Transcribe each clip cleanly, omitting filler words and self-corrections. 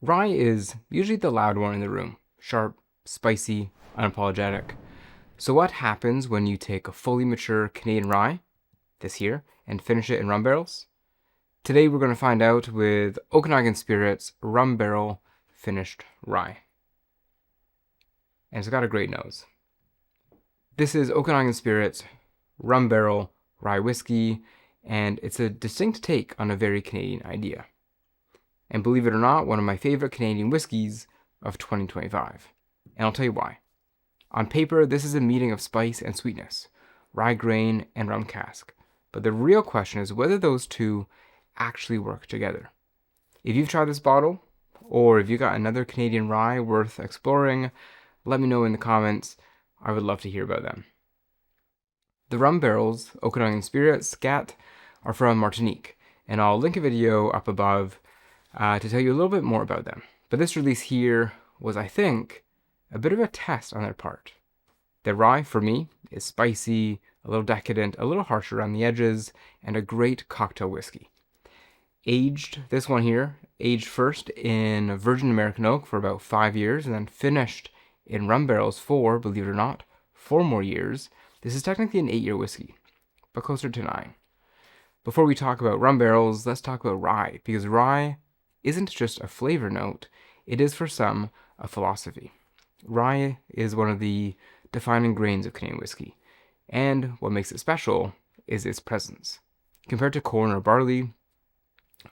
Rye is usually the loud one in the room, sharp, spicy, unapologetic. So what happens when you take a fully mature Canadian rye, this here, and finish it in rum barrels? Today we're going to find out with Okanagan Spirits Rum Barrel Finished Rye. And it's got a great nose. This is Okanagan Spirits Rum Barrel Rye Whiskey, and it's a distinct take on a very Canadian idea. And believe it or not, one of my favorite Canadian whiskies of 2025. And I'll tell you why. On paper, this is a meeting of spice and sweetness, rye grain and rum cask. But the real question is whether those two actually work together. If you've tried this bottle, or if you got another Canadian rye worth exploring, let me know in the comments. I would love to hear about them. The rum barrels Okanagan Spirits get are from Martinique, and I'll link a video up above to tell you a little bit more about them. But this release here was, I think, a bit of a test on their part. Their rye, for me, is spicy, a little decadent, a little harsh around the edges, and a great cocktail whiskey. This one here, aged first in virgin American oak for about 5 years, and then finished in rum barrels for, believe it or not, 4 more years. This is technically an 8-year whiskey, but closer to 9. Before we talk about rum barrels, let's talk about rye, because rye isn't just a flavor note, it is for some a philosophy. Rye is one of the defining grains of Canadian whiskey, and what makes it special is its presence. Compared to corn or barley,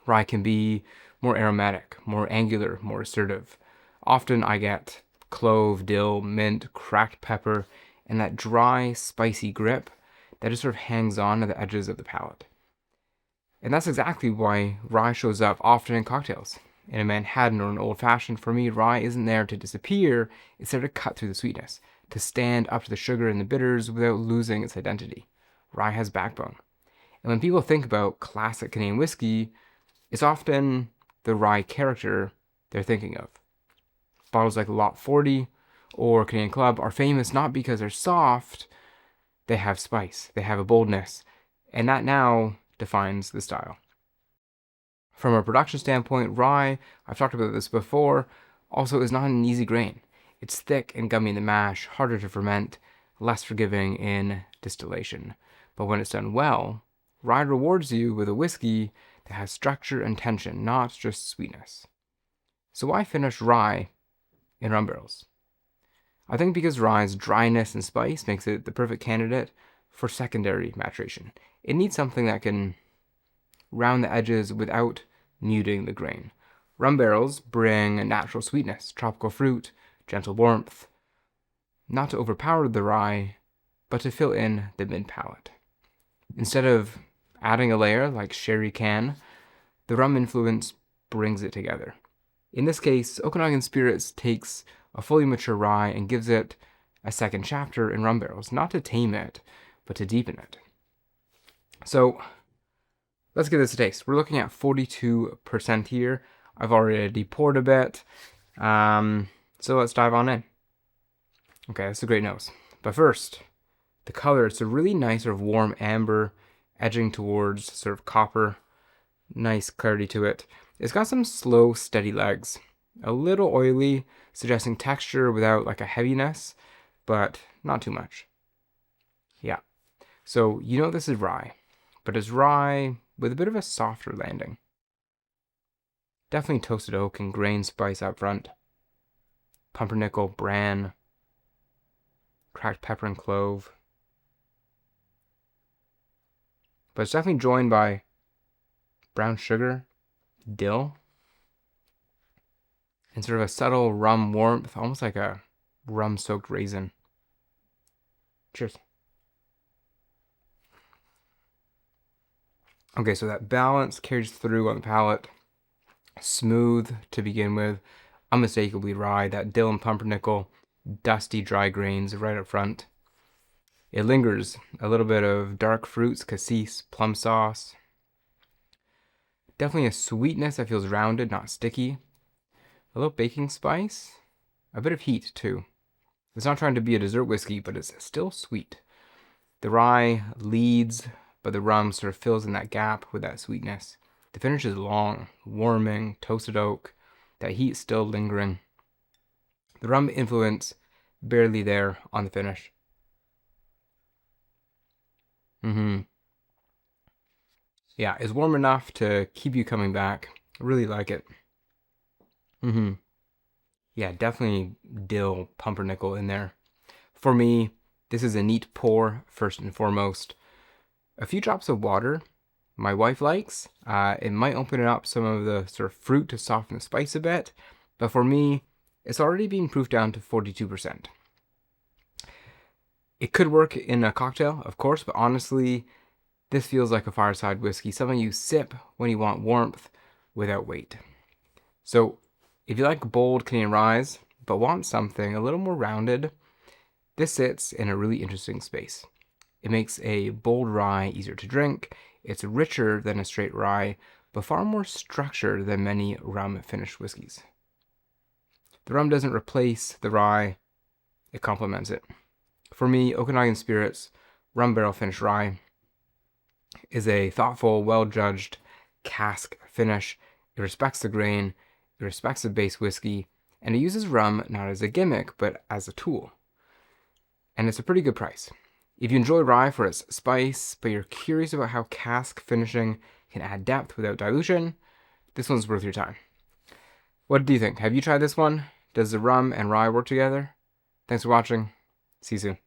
rye can be more aromatic, more angular, more assertive. Often I get clove, dill, mint, cracked pepper, and that dry, spicy grip that just sort of hangs on to the edges of the palate. And that's exactly why rye shows up often in cocktails. In a Manhattan or an old-fashioned, for me, rye isn't there to disappear, it's there to cut through the sweetness, to stand up to the sugar and the bitters without losing its identity. Rye has backbone. And when people think about classic Canadian whiskey, it's often the rye character they're thinking of. Bottles like Lot 40 or Canadian Club are famous not because they're soft, they have spice, they have a boldness, and that now defines the style. From a production standpoint, rye, I've talked about this before, also is not an easy grain. It's thick and gummy in the mash, harder to ferment, less forgiving in distillation. But when it's done well, rye rewards you with a whiskey that has structure and tension, not just sweetness. So why finish rye in rum barrels? I think because rye's dryness and spice makes it the perfect candidate for secondary maturation. It needs something that can round the edges without muting the grain. Rum barrels bring a natural sweetness, tropical fruit, gentle warmth, not to overpower the rye, but to fill in the mid-palate. Instead of adding a layer like sherry can, the rum influence brings it together. In this case, Okanagan Spirits takes a fully mature rye and gives it a second chapter in rum barrels, not to tame it, but to deepen it. So let's give this a taste. We're looking at 42% here. I've already poured a bit. So let's dive on in. Okay, that's a great nose. But first, the color. It's a really nice sort of warm amber, edging towards sort of copper. Nice clarity to it. It's got some slow, steady legs. A little oily, suggesting texture without like a heaviness, but not too much. Yeah. So you know this is rye, but it's rye with a bit of a softer landing. Definitely toasted oak and grain spice up front. Pumpernickel, bran, cracked pepper and clove. But it's definitely joined by brown sugar, dill, and sort of a subtle rum warmth, almost like a rum-soaked raisin. Cheers. Okay, so that balance carries through on the palate. Smooth to begin with, unmistakably rye, that dill and pumpernickel, dusty dry grains right up front. It lingers, a little bit of dark fruits, cassis, plum sauce. Definitely a sweetness that feels rounded, not sticky. A little baking spice, a bit of heat too. It's not trying to be a dessert whiskey, but it's still sweet. The rye leads, but the rum sort of fills in that gap with that sweetness. The finish is long, warming, toasted oak, that heat still lingering. The rum influence barely there on the finish. Yeah, it's warm enough to keep you coming back. I really like it. Yeah, definitely dill pumpernickel in there. For me, this is a neat pour, first and foremost. A few drops of water, my wife likes. It might open it up some of the sort of fruit to soften the spice a bit, but for me, it's already been proofed down to 42%. It could work in a cocktail, of course, but honestly, this feels like a fireside whiskey, something you sip when you want warmth without weight. So, if you like bold Canadian ryes, but want something a little more rounded, this sits in a really interesting space. It makes a bold rye easier to drink. It's richer than a straight rye, but far more structured than many rum-finished whiskies. The rum doesn't replace the rye, it complements it. For me, Okanagan Spirits rum-barrel finished rye is a thoughtful, well-judged cask finish. It respects the grain, it respects the base whiskey, and it uses rum not as a gimmick, but as a tool. And it's a pretty good price. If you enjoy rye for its spice, but you're curious about how cask finishing can add depth without dilution, this one's worth your time. What do you think? Have you tried this one? Does the rum and rye work together? Thanks for watching. See you soon.